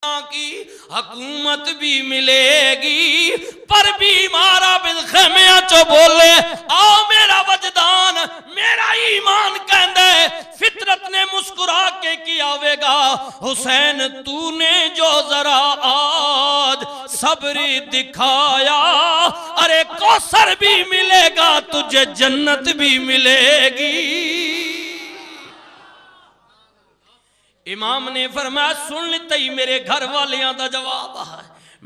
کی حکومت بھی ملے گی، پر بیمارا بالخیمیاں چو بولے آؤ میرا وجدان میرا ایمان کہندے فطرت نے مسکرا کے کیا ہوئے گا حسین تو نے جو ذرا آج صبری دکھایا، ارے کوثر بھی ملے گا تجھے جنت بھی ملے گی۔ امام نے فرمایا سن لیتا ہی میرے گھر والیاں دا جواب ہے،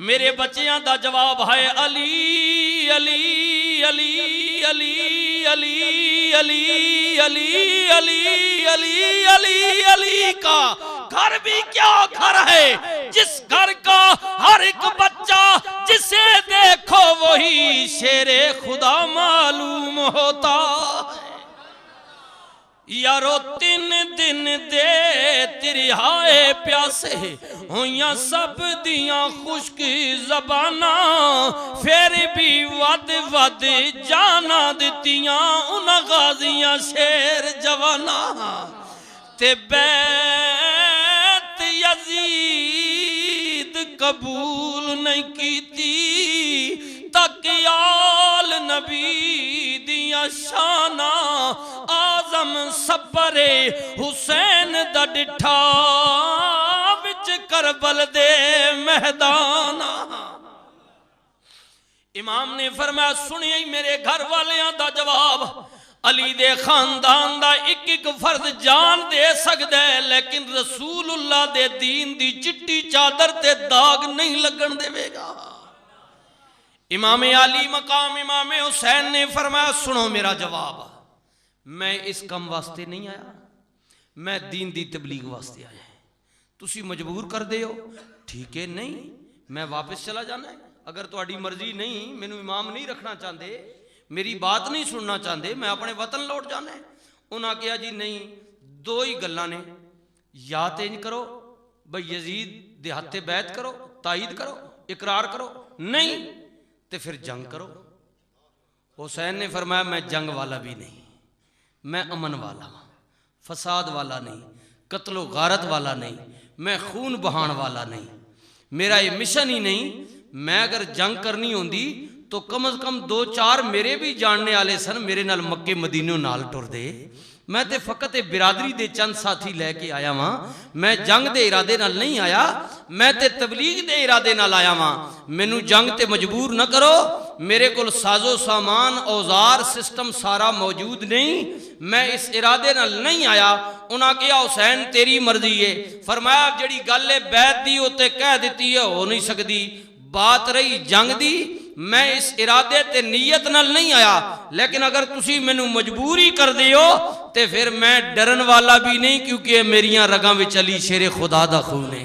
میرے بچیاں دا جواب ہے علی علی علی علی علی علی علی علی علی علی علی کا گھر بھی کیا گھر ہے جس گھر کا ہر ایک بچہ جسے دیکھو وہی شیر خدا معلوم ہوتا ہے۔ یارو 3 دن دے تیری ہائے پیاسے ہویاں سب دیاں خشک زبانہ، پھر بھی ود ود جانا دتیاں ان غازیاں شیر جوانہ، تے بیت یزید قبول نہیں کیتی تک آل نبی دیاں شانہ، آزم سپر حسین دا ڈٹھا وچ کربل دے میدانہ۔ امام نے فرمایا سنیا ہی میرے گھر والیاں دا جواب، علی دے خاندان دا ایک ایک فرد جان دے سکتا ہے لیکن رسول اللہ دے دین دی چٹی چادر تے داغ نہیں لگن دے گا۔ امام علی مقام امام حسین نے فرمایا سنو میرا جواب، میں اس کم واسطے نہیں آیا، میں دین دی تبلیغ واسطے آیا ہے، تسی مجبور کر دے ہو ٹھیک ہے، نہیں میں واپس چلا جانا ہے، اگر تہاڈی مرضی نہیں مینوں امام نہیں رکھنا چاہتے، میری بات نہیں سننا چاہتے، میں اپنے وطن لوٹ جانا ہے۔ انہاں کہا جی نہیں، دو ہی گلاں نے، یا تے انج کرو بھئی یزید دے ہتھے بیعت کرو، تائید کرو، اقرار کرو، نہیں تے پھر جنگ کرو۔ حسین نے فرمایا میں جنگ والا بھی نہیں، میں امن والا ہوں، فساد والا نہیں، قتل و غارت والا نہیں، میں خون بہان والا نہیں، میرا یہ مشن ہی نہیں۔ میں اگر جنگ کرنی ہوندی تو کم از کم 2-4 میرے بھی جاننے والے سن، میرے نال مکے مدینوں نال ٹر دے، میں تے فقط برادری دے چند ساتھی لے کے آیا ہاں، میں جنگ دے ارادے نال نہیں آیا، میں تے تبلیغ دے ارادے نال آیا ہاں، مینوں جنگ تے مجبور نہ کرو، میرے کول ساز و سامان اوزار سسٹم سارا موجود نہیں، میں اس ارادے نال نہیں آیا۔ انہاں کہا حسین تیری مرضی ہے، فرمایا جڑی گل بیعت دی تے کہہ دیتی ہے ہو نہیں سکتی، بات رہی جنگ دی، میں اس ارادے تے نیت نال نہیں آیا، لیکن اگر تسی مینوں مجبوری کر دیو تے پھر میں ڈرن والا بھی نہیں، کیونکہ میریاں رگاں وچ علی شیر خدا دا خون ہے۔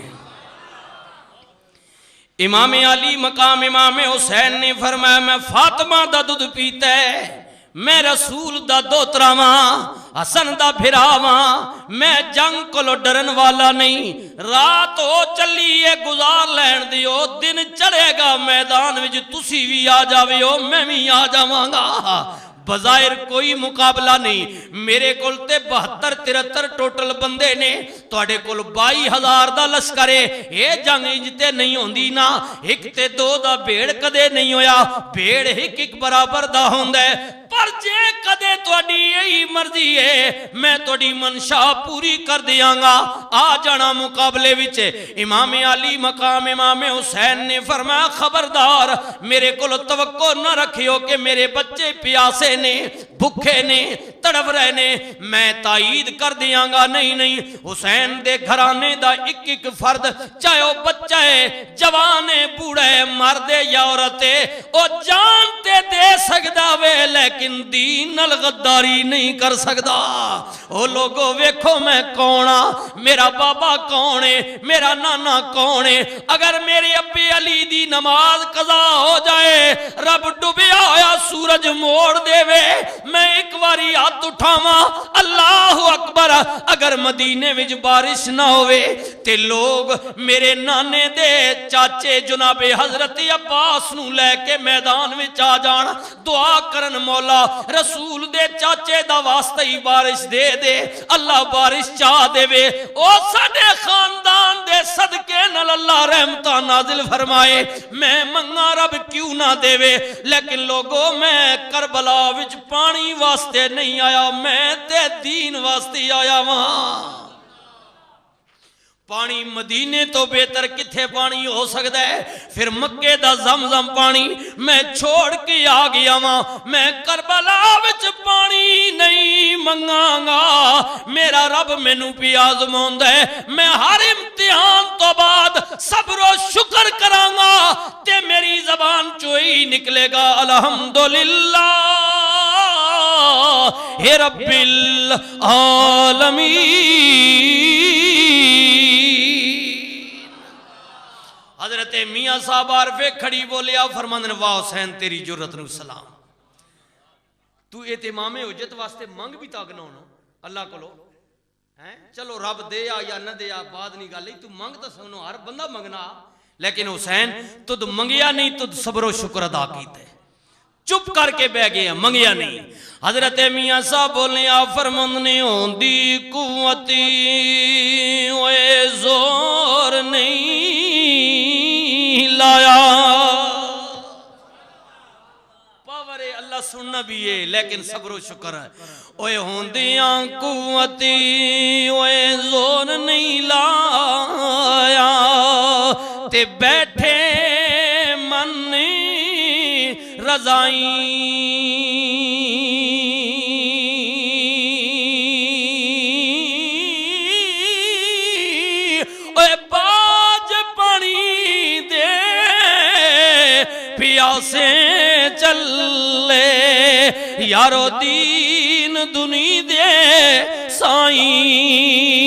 امام علی مقام امام حسین نے فرمایا میں فاطمہ دا دودھ پیتا ہے، میں رسول دا دوترا ماں، حسن دا بھراواں، میں جنگ کو ڈرن والا نہیں، رات ہو چلی ہے گزار لین دیو، دن چڑھے گا میدان وچ تسی بھی آ جاوے ہو میں بھی آ جاواں گا، بظاہر کوئی مقابلہ نہیں، میرے کول تے 72-73 ٹوٹل بندے نے، تواڈے کول 22,000 دا لشکر ہے، اے جنگ انجتے نہیں ہوندی نا، ایک تے 2 دا بھیڑ کدے نہیں ہویا، بھیڑ ایک برابر دا ہوندا ہے، پر جے کدے تواڈی یہی مرضی ہے میں تواڈی منشا پوری کر دیاں گا، آ جانا مقابلے وچ۔ امام علی مقام امام حسین نے فرمایا خبردار میرے کول توقع نہ رکھیو کہ میرے بچے پیاسے نے، بھکھے نے، تڑپ رہے نے، میں تائید کر دیاں گا، نہیں نہیں، حسین دے گھرانے دا ایک ایک فرد چاہے وہ بچہ ہے، جوان ہے، بوڑھا ہے، مرد ہے یا عورت ہے، وہ جانتے دے سکدا وے لیکن دین نال غداری نہیں کر سکدا۔ او لوگو ویکھو میں کون ہاں، میرا بابا کون ہے، میرا نانا کون ہے، اگر میرے ابے علی دی نماز قضا ہو جائے، رب ڈوبیا ہویا سورج موڑ دے وے، میں ایک واری ہاتھ اٹھاواں اللہ اکبر، اگر مدینے وچ بارش نہ ہوئے تے لوگ میرے نانے دے چاچے جناب حضرت عباس نو لے کے میدان وچ آ جان دعا کرن مولا رسول دے چاچے دا واسطے ہی بارش دے دے اللہ بارش چاہ دے وے او ساڈے خاندان دے صدقے نال اللہ رحمتاں نازل فرمائے میں منگا رب کیوں نہ دے وے لیکن لوگوں میں کربلا وچ پانی واسطے نہیں آیا میں تے دین واسطے آیا وہاں پانی مدینے تو بہتر کتھے پانی ہو سکتا ہے پھر مکے دا زمزم پانی میں چھوڑ کے آ گیا ماں میں کربلا وچ پانی نہیں منگاں گا میرا رب مینوں پی آزماؤندا ہے میں ہر امتحان تو بعد صبر و شکر کراں گا تے میری زبان چوں ہی نکلے گا الحمدللہ رب العالمین حضرت میاں صاحب عارفے کھڑی بولیا فرماندن واہ حسین تیری جرت نو سلام تو اہتمام حجت واسطے منگ بھی تاگنا ہونا اللہ کو لو چلو رب دے یا نہ دے یا بعد نہیں گا لئی تو منگ تا سنو ہر بندہ منگنا لیکن حسین تو منگیا نہیں تو صبر و شکر ادا کیتے چپ کر کے بہ گئے منگیا نہیں حضرت میاں صاحب بولیا فرماندن ہوندی قوتی اوے زور نہیں لایا پاور اللہ سننا بھی ہے لیکن صبر و شکر ہے اوے ہوندیاں قوتی اوے زور نہیں لایا تے بیٹھے من رضائیں سے چلے یارو دین دنی دے سائیں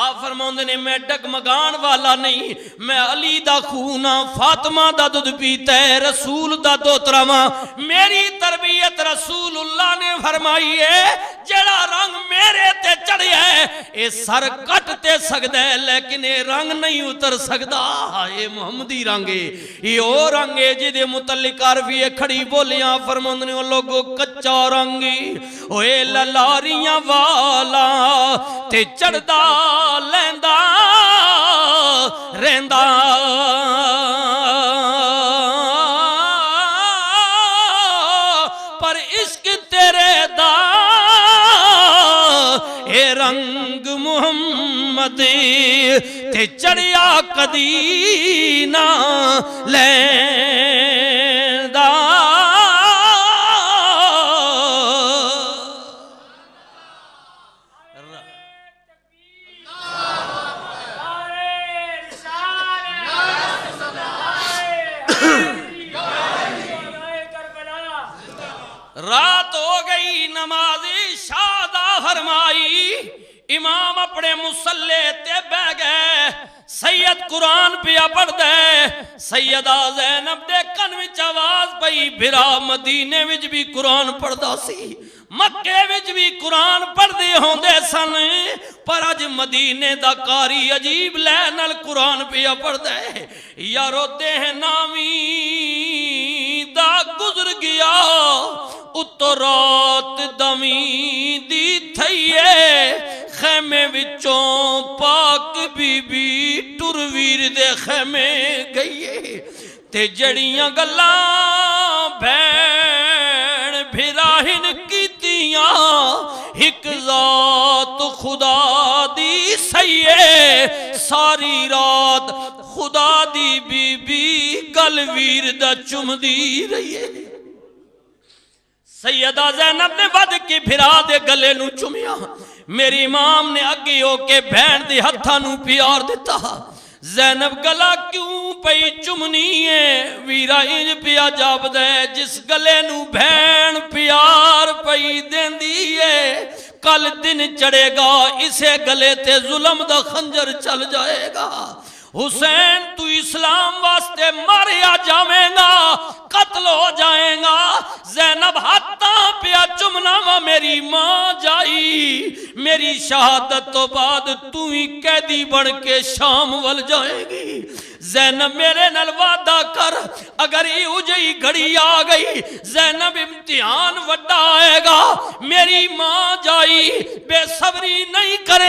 آپ فرماؤں نے میں ڈگمگان والا نہیں میں علی دا خونا فاطمہ دا دودھ پیتا ہے رسول دا دوترا ماں میری تربیت رسول اللہ نے فرمائی ہے جڑا رنگ میرے تے چڑھیا ہے اے سر کٹ تے سکتا ہے لیکن اے رنگ نہیں اتر سکتا اے محمدی رنگ ہے یہ او رنگ ہے جدے متعلق عرفی کھڑی بولیاں فرماندنے وہ لوگوں کچا رنگی اے للاریاں والا تے چڑھدا لیندا رہندا پر عشق تیرے دا اے رنگ محمد تے چڑھیا کدی نہ لیندا رات ہو گئی نماز شادہ فرمائی امام اپنے مسلح تے بہ گئے سید قرآن پیا پڑھ دے سیدہ زینب دے کن وچ آواز پئی بھرا مدینے وچ بھی قرآن پڑھ دا سی مکے وچ بھی قرآن پڑھ دے ہوندے سن پر اج مدینے دا کاری عجیب لے نال قرآن پیا پڑھ دے یارو دے نامی دا گزر گیا اترات دمی دی تھئیے خیمے وچوں پاک بی بی ٹرویر دے خیمے گئیے تے جڑیاں گلاں بھین بھراہن کیتیاں ایک ذات خدا دی سیے ساری رات خدا دی بی بی گلویر دا چم دی رہیے سیدہ زینب نے ود کی بھرا دے گلے نو چمیا میری امام نے اگی ہو کے بہن دی ہتھا نو پیار دیتا زینب گلا کیوں پئی چمنی ہے ویرا انج پیا جاب دے جس گلے نو بہن پیار پئی دین دیئے کل دن چڑھے گا اسے گلے تے ظلم دا خنجر چل جائے گا حسین تو اسلام واسطے ماریا جائیں گا قتل ہو جائیں گا زینب ہاتھاں پیا چمنا وا میری ماں جائی میری شہادت تو بعد تو ہی قیدی بن کے شام ول جائے گی۔ زینب میرے نال وعدہ کر، اگر ایو جئی گھڑی آ گئی زینب امتحان وڈا آئے گا، میری ماں جائی بے صبری نہیں کرے